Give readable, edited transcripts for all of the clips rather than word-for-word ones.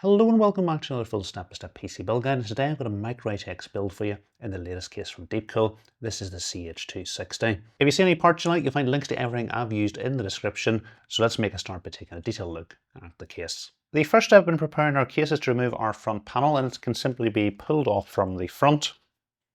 Hello and welcome back to another full step-by-step PC build guide. And today I've got a micro ATX build for you in the latest case from DeepCool. This is the CH260. If you see any parts you like, you'll find links to everything I've used in the description. So let's make a start by taking a detailed look at the case. The first step in preparing our case is to remove our front panel, and it can simply be pulled off from the front.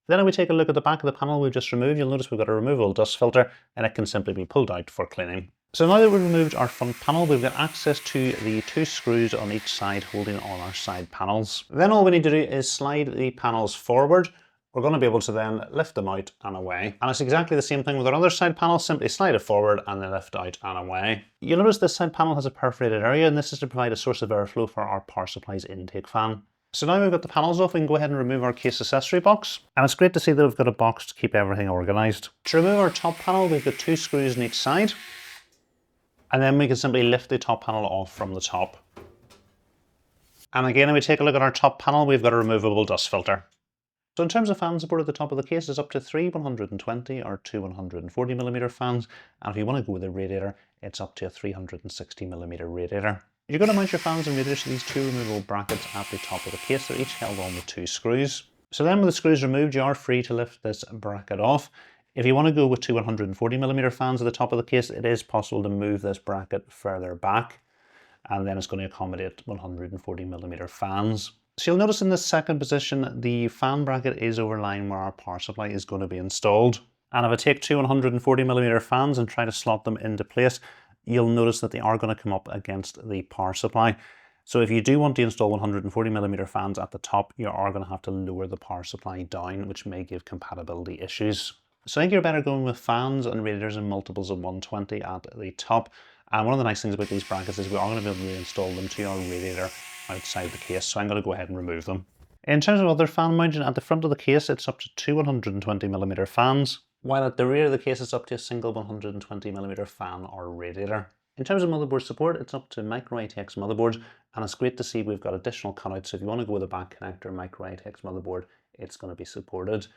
Then if we take a look at the back of the panel we've just removed, you'll notice we've got a removable dust filter, and it can simply be pulled out for cleaning. So now that we've removed our front panel, we've got access to the two screws on each side holding all our side panels. Then all we need to do is slide the panels forward. We're going to be able to then lift them out and away. And it's exactly the same thing with our other side panel, simply slide it forward and then lift out and away. You'll notice this side panel has a perforated area, and this is to provide a source of airflow for our power supply's intake fan. So now we've got the panels off, we can go ahead and remove our case accessory box. And it's great to see that we've got a box to keep everything organised. To remove our top panel, we've got two screws on each side. And then we can simply lift the top panel off from the top. And again, if we take a look at our top panel, we've got a removable dust filter. So in terms of fan support at the top of the case, it's up to 3 120 or 2 140mm fans. And if you want to go with a radiator, it's up to a 360mm radiator. You're going to mount your fans and radiators to these two removable brackets at the top of the case. They're each held on with two screws. So then with the screws removed, you are free to lift this bracket off. If you want to go with two 140mm fans at the top of the case, it is possible to move this bracket further back, and then it's going to accommodate 140mm fans. So you'll notice in the second position, the fan bracket is overlying where our power supply is going to be installed. And if I take two 140mm fans and try to slot them into place, you'll notice that they are going to come up against the power supply. So if you do want to install 140mm fans at the top, you are going to have to lower the power supply down, which may give compatibility issues. So I think you're better going with fans and radiators in multiples of 120 at the top. And one of the nice things about these brackets is we are going to be able to install them to our radiator outside the case. So I'm going to go ahead and remove them. In terms of other fan mounting, at the front of the case, it's up to two 120mm fans, while at the rear of the case, it's up to a single 120mm fan or radiator. In terms of motherboard support, it's up to micro ATX motherboards, and it's great to see we've got additional cutouts. So if you want to go with a back connector micro ATX motherboard, it's going to be supported.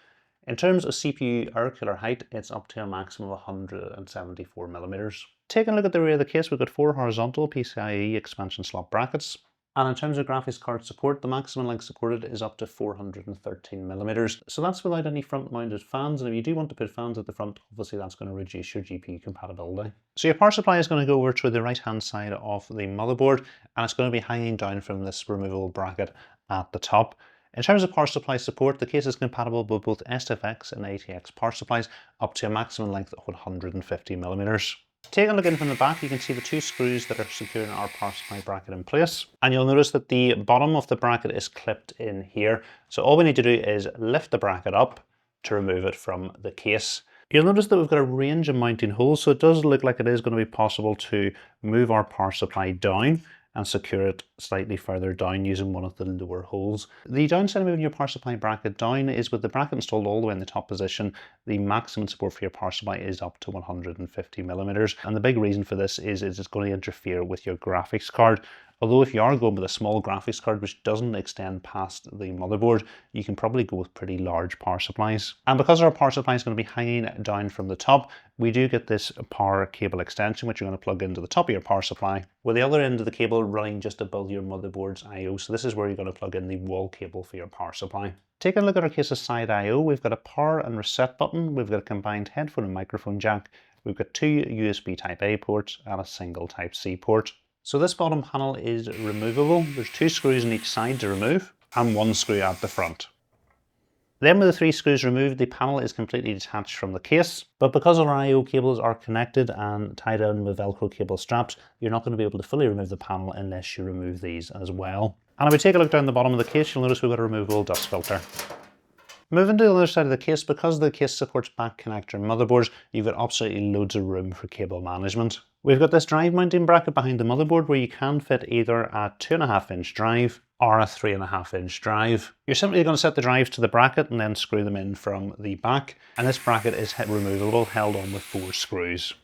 In terms of CPU air cooler height, it's up to a maximum of 174mm. Taking a look at the rear of the case, we've got four horizontal PCIe expansion slot brackets. And in terms of graphics card support, the maximum length supported is up to 413mm. So that's without any front mounted fans. And if you do want to put fans at the front, obviously that's going to reduce your GPU compatibility. So your power supply is going to go over to the right hand side of the motherboard, and it's going to be hanging down from this removable bracket at the top. In terms of power supply support, the case is compatible with both SFX and ATX power supplies up to a maximum length of 150mm. Taking a look in from the back, you can see the two screws that are securing our power supply bracket in place. And you'll notice that the bottom of the bracket is clipped in here. So all we need to do is lift the bracket up to remove it from the case. You'll notice that we've got a range of mounting holes, so it does look like it is going to be possible to move our power supply down and secure it slightly further down using one of the lower holes. The downside of moving your power supply bracket down is with the bracket installed all the way in the top position, the maximum support for your power supply is up to 150mm. And the big reason for this is it's going to interfere with your graphics card. Although if you are going with a small graphics card which doesn't extend past the motherboard, you can probably go with pretty large power supplies. And because our power supply is going to be hanging down from the top, we do get this power cable extension which you're going to plug into the top of your power supply, with the other end of the cable running just above your motherboard's I/O. So this is where you're going to plug in the wall cable for your power supply. Taking a look at our case's side I/O, we've got a power and reset button, we've got a combined headphone and microphone jack, we've got two USB Type A ports and a single Type C port. So this bottom panel is removable. There's two screws on each side to remove and one screw at the front. Then with the three screws removed, the panel is completely detached from the case. But because our I/O cables are connected and tied in with Velcro cable straps, you're not going to be able to fully remove the panel unless you remove these as well. And if we take a look down the bottom of the case, you'll notice we've got a removable dust filter. Moving to the other side of the case, because the case supports back connector motherboards, you've got absolutely loads of room for cable management. We've got this drive mounting bracket behind the motherboard where you can fit either a 2.5-inch drive or a 3.5-inch drive. You're simply going to set the drives to the bracket and then screw them in from the back. And this bracket is removable, held on with 4 screws.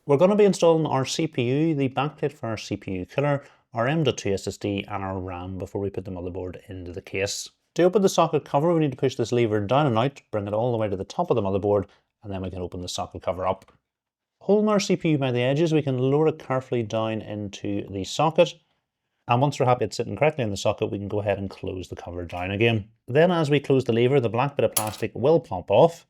We're going to be installing our CPU, the backplate for our CPU cooler, our M.2 SSD and our RAM before we put the motherboard into the case. To open the socket cover, we need to push this lever down and out, bring it all the way to the top of the motherboard, and then we can open the socket cover up. Holding our CPU by the edges, we can lower it carefully down into the socket, And once we're happy it's sitting correctly in the socket, we can go ahead and close the cover down again. Then as we close the lever, the black bit of plastic will pop off,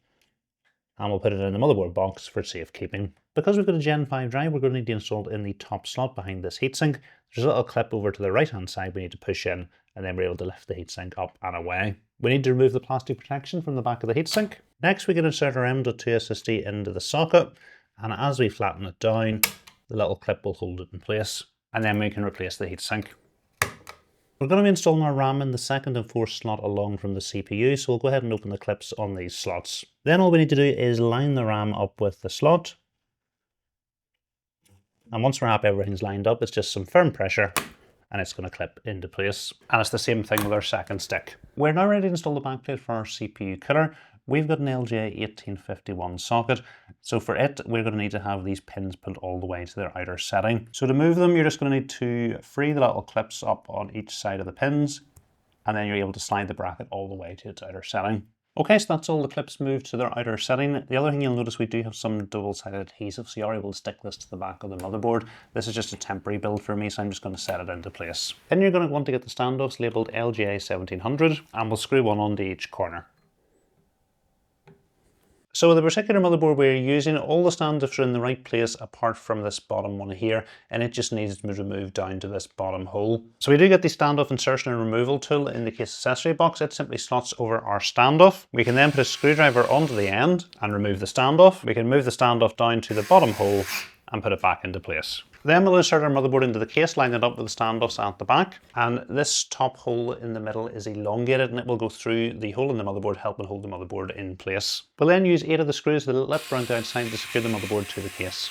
and we'll put it in the motherboard box for safekeeping. Because we've got a Gen 5 drive, we're going to need to install it in the top slot behind this heatsink. There's a little clip over to the right hand side we need to push in, and then we're able to lift the heatsink up and away. We need to remove the plastic protection from the back of the heatsink. Next we can insert our M.2 SSD into the socket, and as we flatten it down, the little clip will hold it in place, and then we can replace the heatsink. We're going to be installing our RAM in the second and fourth slot along from the CPU, so we'll go ahead and open the clips on these slots. Then all we need to do is line the RAM up with the slot. And once we're happy everything's lined up, it's just some firm pressure and it's going to clip into place. And it's the same thing with our second stick. We're now ready to install the backplate for our CPU killer. We've got an LGA 1851 socket, so for it we're going to need to have these pins pulled all the way to their outer setting. So to move them, you're just going to need to free the little clips up on each side of the pins, and then you're able to slide the bracket all the way to its outer setting. Okay, so that's all the clips moved to their outer setting. The other thing you'll notice, we do have some double-sided adhesive, so you are able to stick this to the back of the motherboard. This is just a temporary build for me, so I'm just going to set it into place. Then you're going to want to get the standoffs labelled LGA 1700, and we'll screw one onto each corner. So the particular motherboard we're using, all the standoffs are in the right place apart from this bottom one here, and it just needs to be removed down to this bottom hole. So we do get the standoff insertion and removal tool in the case accessory box. It simply slots over our standoff. We can then put a screwdriver onto the end and remove the standoff. We can move the standoff down to the bottom hole and put it back into place. Then we'll insert our motherboard into the case, line it up with the standoffs at the back, and this top hole in the middle is elongated and it will go through the hole in the motherboard, helping hold the motherboard in place. We'll then use 8 of the screws with a lip around the outside to secure the motherboard to the case.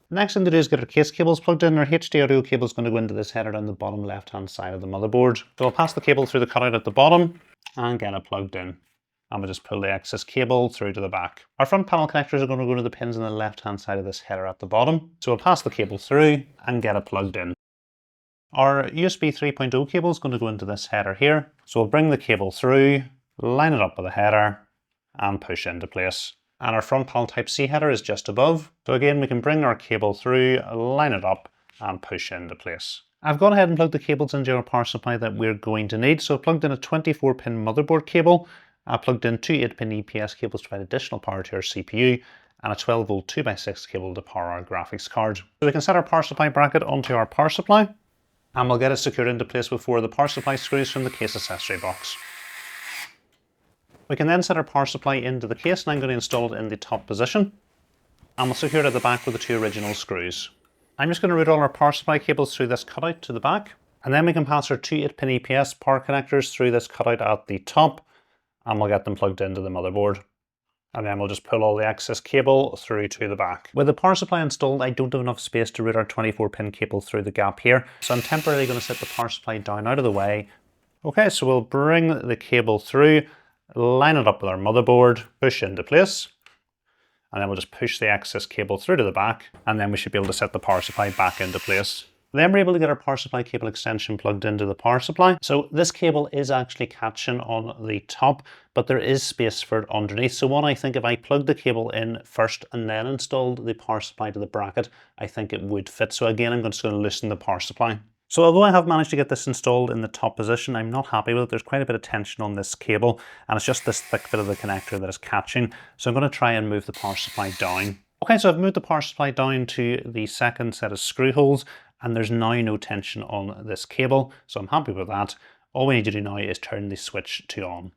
Next thing to do is get our case cables plugged in. Our HD audio cable is going to go into this header down the bottom left hand side of the motherboard. So we'll pass the cable through the cutout at the bottom and get it plugged in. And we'll just pull the excess cable through to the back. Our front panel connectors are going to go to the pins on the left hand side of this header at the bottom. So we'll pass the cable through and get it plugged in. Our USB 3.0 cable is going to go into this header here. So we'll bring the cable through, line it up with the header and push into place. And our front panel type C header is just above. So again, we can bring our cable through, line it up and push into place. I've gone ahead and plugged the cables into our power supply that we're going to need. So I've plugged in a 24-pin motherboard cable. I plugged in 2 8-pin EPS cables to provide additional power to our CPU, and a 12-volt 2x6 cable to power our graphics card. So we can set our power supply bracket onto our power supply, and we'll get it secured into place before the power supply screws from the case accessory box. We can then set our power supply into the case, and I'm going to install it in the top position, and we'll secure it at the back with the 2 original screws. I'm just going to route all our power supply cables through this cutout to the back, and then we can pass our 2 8-pin EPS power connectors through this cutout at the top, and we'll get them plugged into the motherboard. And then we'll just pull all the excess cable through to the back. With the power supply installed, I don't have enough space to route our 24-pin cable through the gap here, so I'm temporarily going to set the power supply down out of the way. Okay, so we'll bring the cable through, line it up with our motherboard, push into place, and then we'll just push the excess cable through to the back, and then we should be able to set the power supply back into place. Then we're able to get our power supply cable extension plugged into the power supply. So this cable is actually catching on the top, but there is space for it underneath. So what I think, if I plugged the cable in first and then installed the power supply to the bracket, I think it would fit. So again, I'm just going to loosen the power supply. So although I have managed to get this installed in the top position, I'm not happy with it. There's quite a bit of tension on this cable, and it's just this thick bit of the connector that is catching. So I'm going to try and move the power supply down. Okay, so I've moved the power supply down to the second set of screw holes, and there's now no tension on this cable, so I'm happy with that. All we need to do now is turn the switch to on.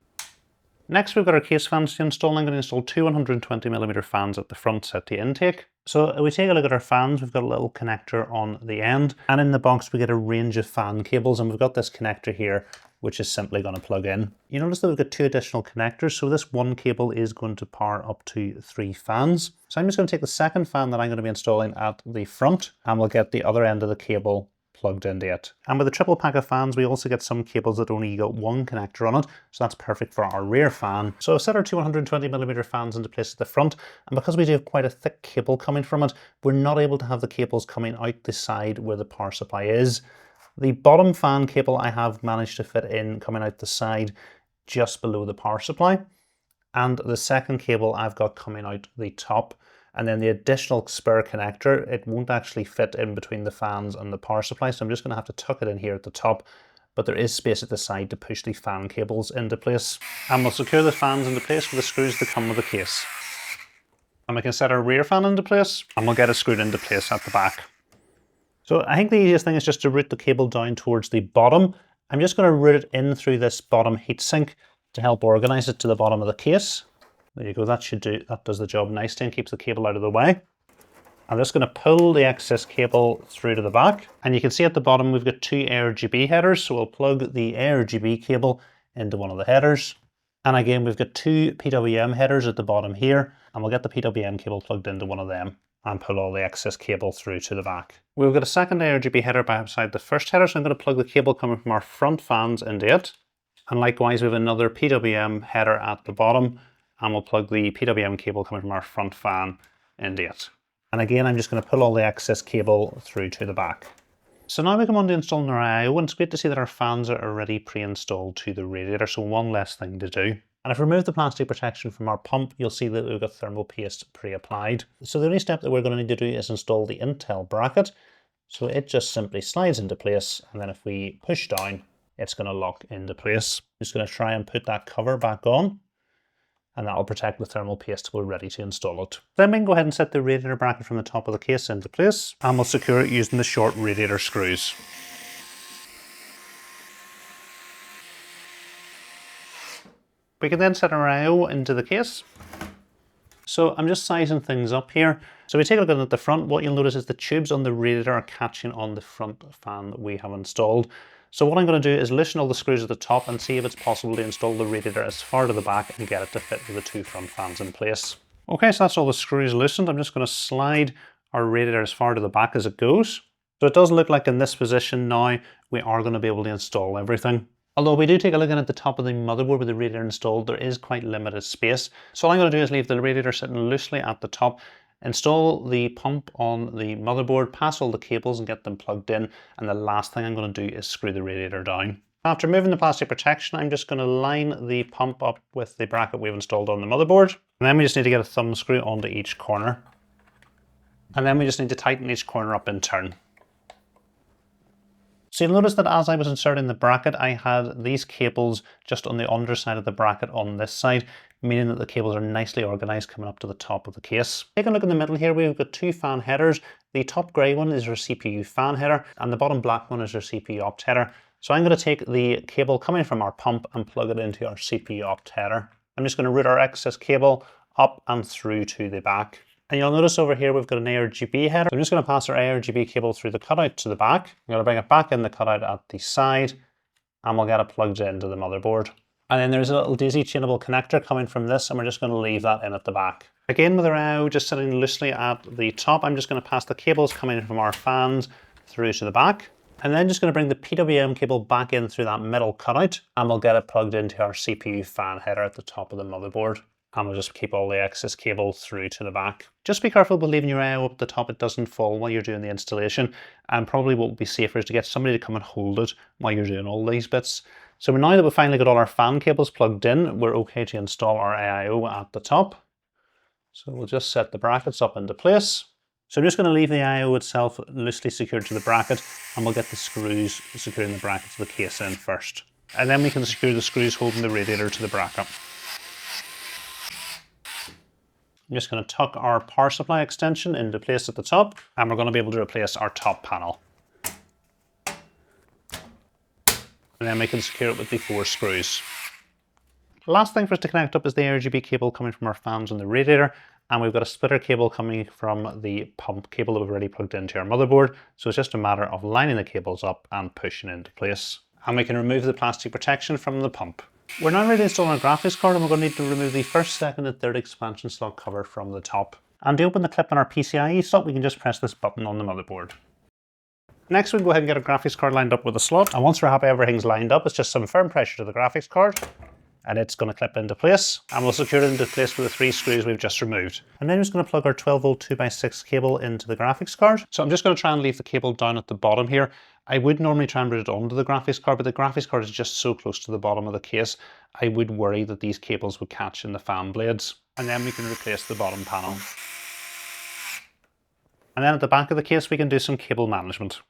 Next, we've got our case fans to install. I'm going to install 2 120mm fans at the front set to intake. So if we take a look at our fans, we've got a little connector on the end, and in the box we get a range of fan cables, and we've got this connector here which is simply going to plug in. You notice that we've got 2 additional connectors, so this one cable is going to power up to 3 fans. So I'm just going to take the second fan that I'm going to be installing at the front, and we'll get the other end of the cable plugged into it. And with a triple pack of fans, we also get some cables that only got 1 connector on it, so that's perfect for our rear fan. So I've set our 2 120mm fans into place at the front, and because we do have quite a thick cable coming from it, we're not able to have the cables coming out the side where the power supply is. The bottom fan cable I have managed to fit in coming out the side just below the power supply, and the second cable I've got coming out the top. And then the additional spare connector, it won't actually fit in between the fans and the power supply, so I'm just going to have to tuck it in here at the top, but there is space at the side to push the fan cables into place. And we'll secure the fans into place with the screws that come with the case. And we can set our rear fan into place, and we'll get it screwed into place at the back. So I think the easiest thing is just to route the cable down towards the bottom. I'm just going to route it in through this bottom heatsink to help organize it to the bottom of the case. There you go, that does the job nicely and keeps the cable out of the way. I'm just going to pull the excess cable through to the back, and you can see at the bottom we've got two ARGB headers, so we'll plug the ARGB cable into one of the headers. And again, we've got two PWM headers at the bottom here, and we'll get the PWM cable plugged into one of them and pull all the excess cable through to the back. We've got a second ARGB header beside the first header, so I'm going to plug the cable coming from our front fans into it. And likewise, we have another PWM header at the bottom, and we'll plug the PWM cable coming from our front fan into it. And again, I'm just going to pull all the excess cable through to the back. So now we come on to installing our IO, and it's great to see that our fans are already pre-installed to the radiator, so one less thing to do. And if we remove the plastic protection from our pump, you'll see that we've got thermal paste pre-applied. So the only step that we're going to need to do is install the Intel bracket. So it just simply slides into place, and then if we push down, it's going to lock into place. I'm just going to try and put that cover back on, and that will protect the thermal paste till we're ready to install it. Then we can go ahead and set the radiator bracket from the top of the case into place, and we'll secure it using the short radiator screws. We can then set our IO into the case. So I'm just sizing things up here. So we take a look at the front. What you'll notice is the tubes on the radiator are catching on the front fan that we have installed. So what I'm going to do is loosen all the screws at the top and see if it's possible to install the radiator as far to the back and get it to fit with the two front fans in place. Okay, so that's all the screws loosened. I'm just going to slide our radiator as far to the back as it goes. So it does look like in this position now we are going to be able to install everything. Although we do take a look at the top of the motherboard with the radiator installed, there is quite limited space. So all I'm going to do is leave the radiator sitting loosely at the top, install the pump on the motherboard, pass all the cables and get them plugged in, and the last thing I'm going to do is screw the radiator down. After removing the plastic protection, I'm just going to line the pump up with the bracket we've installed on the motherboard. And then we just need to get a thumb screw onto each corner. And then we just need to tighten each corner up in turn. So you'll notice that as I was inserting the bracket, I had these cables just on the underside of the bracket on this side, meaning that the cables are nicely organized coming up to the top of the case. Take a look in the middle here, we've got two fan headers. The top grey one is our CPU fan header, and the bottom black one is our CPU opt header. So I'm going to take the cable coming from our pump and plug it into our CPU opt header. I'm just going to route our excess cable up and through to the back. And you'll notice over here we've got an ARGB header. I'm just going to pass our ARGB cable through the cutout to the back. I'm going to bring it back in the cutout at the side, and we'll get it plugged into the motherboard. And then there's a little daisy chainable connector coming from this, and we're just going to leave that in at the back. Again, with our IO just sitting loosely at the top, I'm just going to pass the cables coming in from our fans through to the back. And then just going to bring the PWM cable back in through that middle cutout, and we'll get it plugged into our CPU fan header at the top of the motherboard. And we'll just keep all the excess cable through to the back. Just be careful with leaving your IO up the top, it doesn't fall while you're doing the installation, and probably what would be safer is to get somebody to come and hold it while you're doing all these bits. So now that we've finally got all our fan cables plugged in, we're okay to install our IO at the top. So we'll just set the brackets up into place. So I'm just going to leave the IO itself loosely secured to the bracket, and we'll get the screws securing the bracket to the case in first. And then we can secure the screws holding the radiator to the bracket. I'm just going to tuck our power supply extension into place at the top, and we're going to be able to replace our top panel. And then we can secure it with the 4 screws. The last thing for us to connect up is the RGB cable coming from our fans on the radiator, and we've got a splitter cable coming from the pump cable that we've already plugged into our motherboard. So it's just a matter of lining the cables up and pushing into place. And we can remove the plastic protection from the pump. We're now ready to install our graphics card, and we're going to need to remove the first, second and third expansion slot cover from the top. And to open the clip on our PCIe slot, we can just press this button on the motherboard. Next, we can go ahead and get our graphics card lined up with a slot. And once we're happy everything's lined up, it's just some firm pressure to the graphics card, and it's going to clip into place. And we'll secure it into place with the 3 screws we've just removed. And then we're just going to plug our 12V 2x6 cable into the graphics card. So I'm just going to try and leave the cable down at the bottom here. I would normally try and route it onto the graphics card, but the graphics card is just so close to the bottom of the case, I would worry that these cables would catch in the fan blades. And then we can replace the bottom panel. And then at the back of the case, we can do some cable management.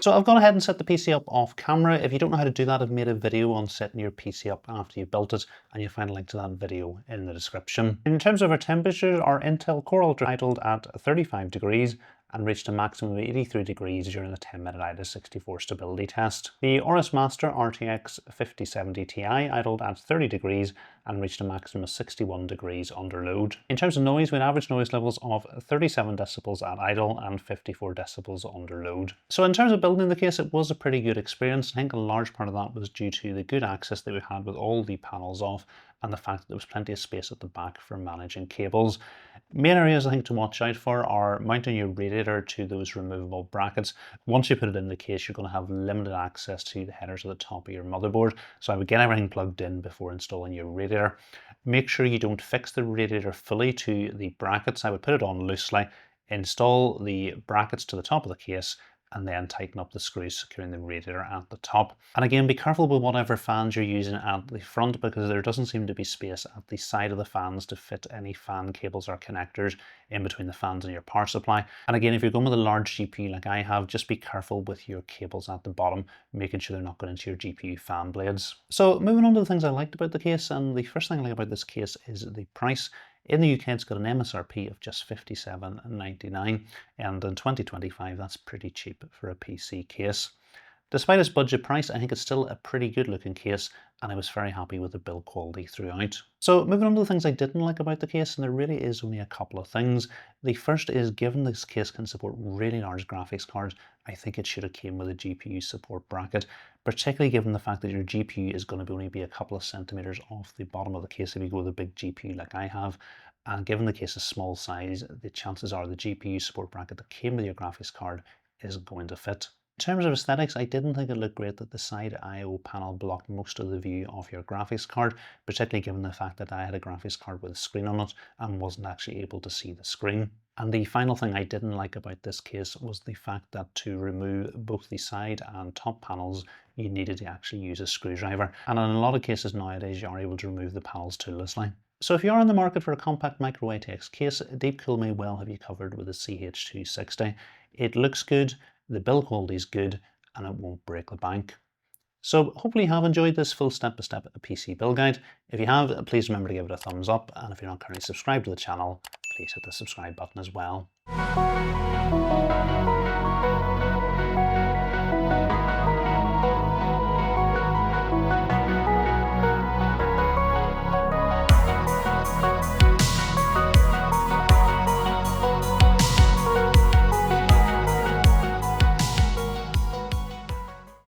So I've gone ahead and set the PC up off camera. If you don't know how to do that, I've made a video on setting your PC up after you've built it, and you'll find a link to that video in the description. In terms of our temperatures, our Intel Core Ultra idled at 35 degrees and reached a maximum of 83 degrees during the 10-minute AIDA64 stability test. The AORUS Master RTX 5070 Ti idled at 30 degrees and reached a maximum of 61 degrees under load. In terms of noise, we had average noise levels of 37 decibels at idle and 54 decibels under load. So in terms of building the case, it was a pretty good experience. I think a large part of that was due to the good access that we had with all the panels off and the fact that there was plenty of space at the back for managing cables. Main areas I think to watch out for are mounting your radiator to those removable brackets. Once you put it in the case, you're going to have limited access to the headers at the top of your motherboard. So I would get everything plugged in before installing your radiator. Make sure you don't fix the radiator fully to the brackets. I would put it on loosely, install the brackets to the top of the case, and then tighten up the screws securing the radiator at the top. And again, be careful with whatever fans you're using at the front, because there doesn't seem to be space at the side of the fans to fit any fan cables or connectors in between the fans and your power supply. And again, if you're going with a large GPU like I have, just be careful with your cables at the bottom, making sure they're not going into your GPU fan blades. So moving on to the things I liked about the case, and the first thing I like about this case is the price. In the UK, it's got an MSRP of just $57.99, and in 2025, that's pretty cheap for a PC case. Despite its budget price, I think it's still a pretty good looking case, and I was very happy with the build quality throughout. So moving on to the things I didn't like about the case, and there really is only a couple of things. The first is, given this case can support really large graphics cards, I think it should have came with a GPU support bracket, particularly given the fact that your GPU is going to only be a couple of centimeters off the bottom of the case if you go with a big GPU like I have. And given the case's small size, the chances are the GPU support bracket that came with your graphics card isn't going to fit. In terms of aesthetics, I didn't think it looked great that the side I/O panel blocked most of the view of your graphics card, particularly given the fact that I had a graphics card with a screen on it and wasn't actually able to see the screen. And the final thing I didn't like about this case was the fact that to remove both the side and top panels, you needed to actually use a screwdriver. And in a lot of cases nowadays, you are able to remove the panels toollessly. So if you are in the market for a compact micro ATX case, DeepCool may well have you covered with a CH260. It looks good, the build quality is good, and it won't break the bank. So hopefully you have enjoyed this full step-by-step PC build guide. If you have, please remember to give it a thumbs up, and if you're not currently subscribed to the channel, please hit the subscribe button as well.